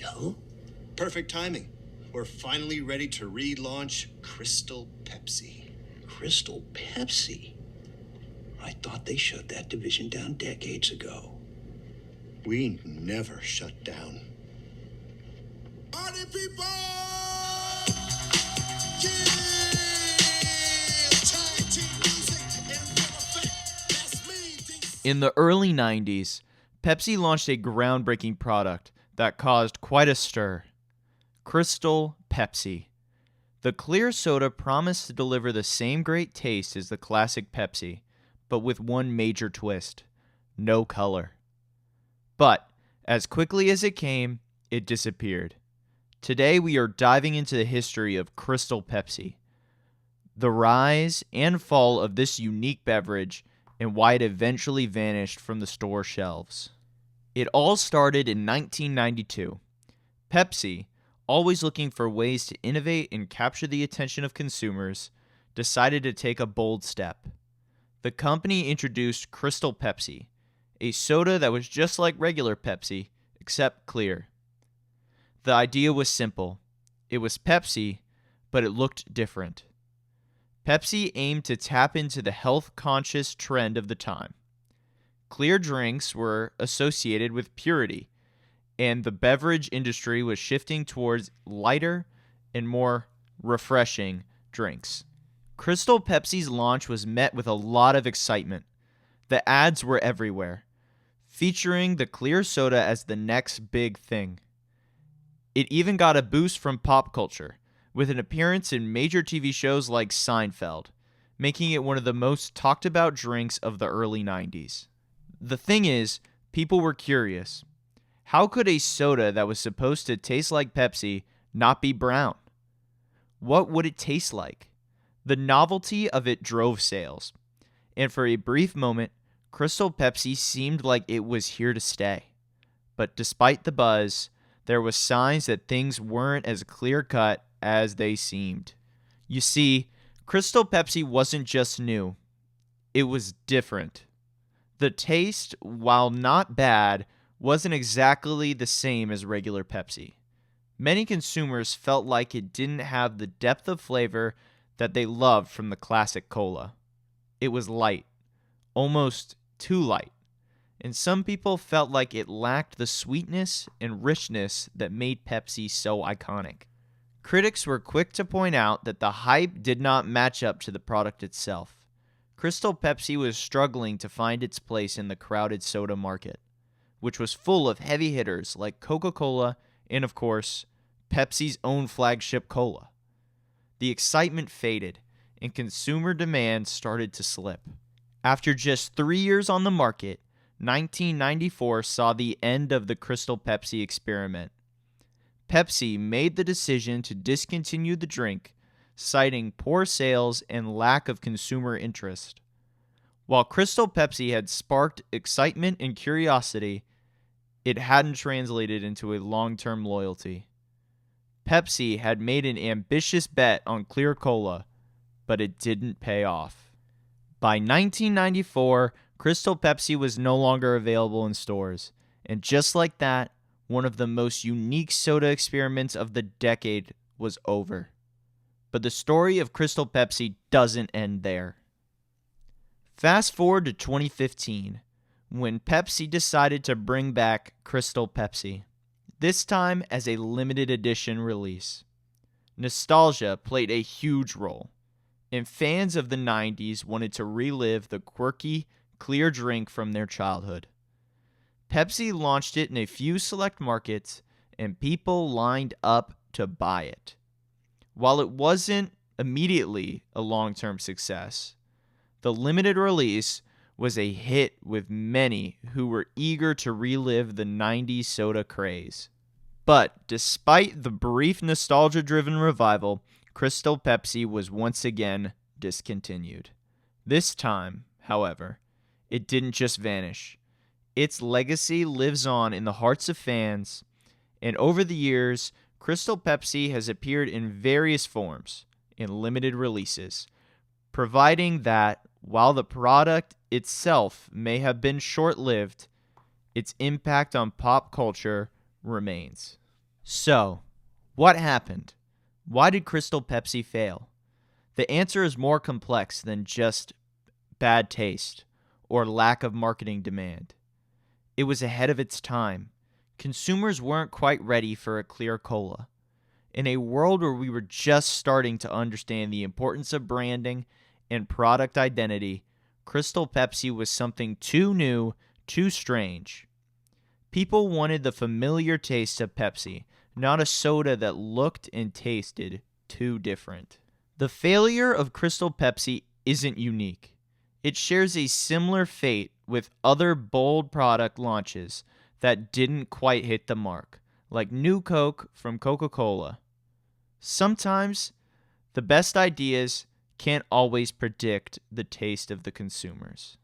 cereal? Perfect timing. We're finally ready to relaunch Crystal Pepsi. Crystal Pepsi? I thought they shut that division down decades ago. We never shut down. Party people! In the early 90s, Pepsi launched a groundbreaking product that caused quite a stir. Crystal Pepsi. The clear soda promised to deliver the same great taste as the classic Pepsi, but with one major twist: no color. But as quickly as it came, it disappeared. Today we are diving into the history of Crystal Pepsi, the rise and fall of this unique beverage, and why it eventually vanished from the store shelves. It all started in 1992. Pepsi, always looking for ways to innovate and capture the attention of consumers, decided to take a bold step. The company introduced Crystal Pepsi, a soda that was just like regular Pepsi, except clear. The idea was simple. It was Pepsi, but it looked different. Pepsi aimed to tap into the health-conscious trend of the time. Clear drinks were associated with purity, and the beverage industry was shifting towards lighter and more refreshing drinks. Crystal Pepsi's launch was met with a lot of excitement. The ads were everywhere, featuring the clear soda as the next big thing. It even got a boost from pop culture, with an appearance in major TV shows like Seinfeld, making it one of the most talked about drinks of the early 90s. The thing is, people were curious. How could a soda that was supposed to taste like Pepsi not be brown? What would it taste like? The novelty of it drove sales, and for a brief moment, Crystal Pepsi seemed like it was here to stay. But despite the buzz, there was signs that things weren't as clear-cut as they seemed. You see, Crystal Pepsi wasn't just new. It was different. The taste, while not bad, wasn't exactly the same as regular Pepsi. Many consumers felt like it didn't have the depth of flavor that they loved from the classic cola. It was light, almost too light, and some people felt like it lacked the sweetness and richness that made Pepsi so iconic. Critics were quick to point out that the hype did not match up to the product itself. Crystal Pepsi was struggling to find its place in the crowded soda market, which was full of heavy hitters like Coca-Cola and, of course, Pepsi's own flagship cola. The excitement faded, and consumer demand started to slip. After just 3 years on the market, 1994 saw the end of the Crystal Pepsi experiment. Pepsi made the decision to discontinue the drink, citing poor sales and lack of consumer interest. While Crystal Pepsi had sparked excitement and curiosity, it hadn't translated into a long-term loyalty. Pepsi had made an ambitious bet on clear cola, but it didn't pay off. By 1994, Crystal Pepsi was no longer available in stores, and just like that, one of the most unique soda experiments of the decade was over. But the story of Crystal Pepsi doesn't end there. Fast forward to 2015, when Pepsi decided to bring back Crystal Pepsi, this time as a limited edition release. Nostalgia played a huge role, and fans of the 90s wanted to relive the quirky, clear drink from their childhood. Pepsi launched it in a few select markets, and people lined up to buy it. While it wasn't immediately a long-term success, the limited release was a hit with many who were eager to relive the 90s soda craze. But despite the brief nostalgia-driven revival, Crystal Pepsi was once again discontinued. This time, however, it didn't just vanish. Its legacy lives on in the hearts of fans, and over the years, Crystal Pepsi has appeared in various forms in limited releases, providing that while the product itself may have been short-lived, its impact on pop culture remains. So, what happened? Why did Crystal Pepsi fail? The answer is more complex than just bad taste or lack of marketing demand. It was ahead of its time. Consumers weren't quite ready for a clear cola. In a world where we were just starting to understand the importance of branding and product identity, Crystal Pepsi was something too new, too strange. People wanted the familiar taste of Pepsi, not a soda that looked and tasted too different. The failure of Crystal Pepsi isn't unique. It shares a similar fate with other bold product launches that didn't quite hit the mark, like New Coke from Coca-Cola. Sometimes, the best ideas can't always predict the taste of the consumers.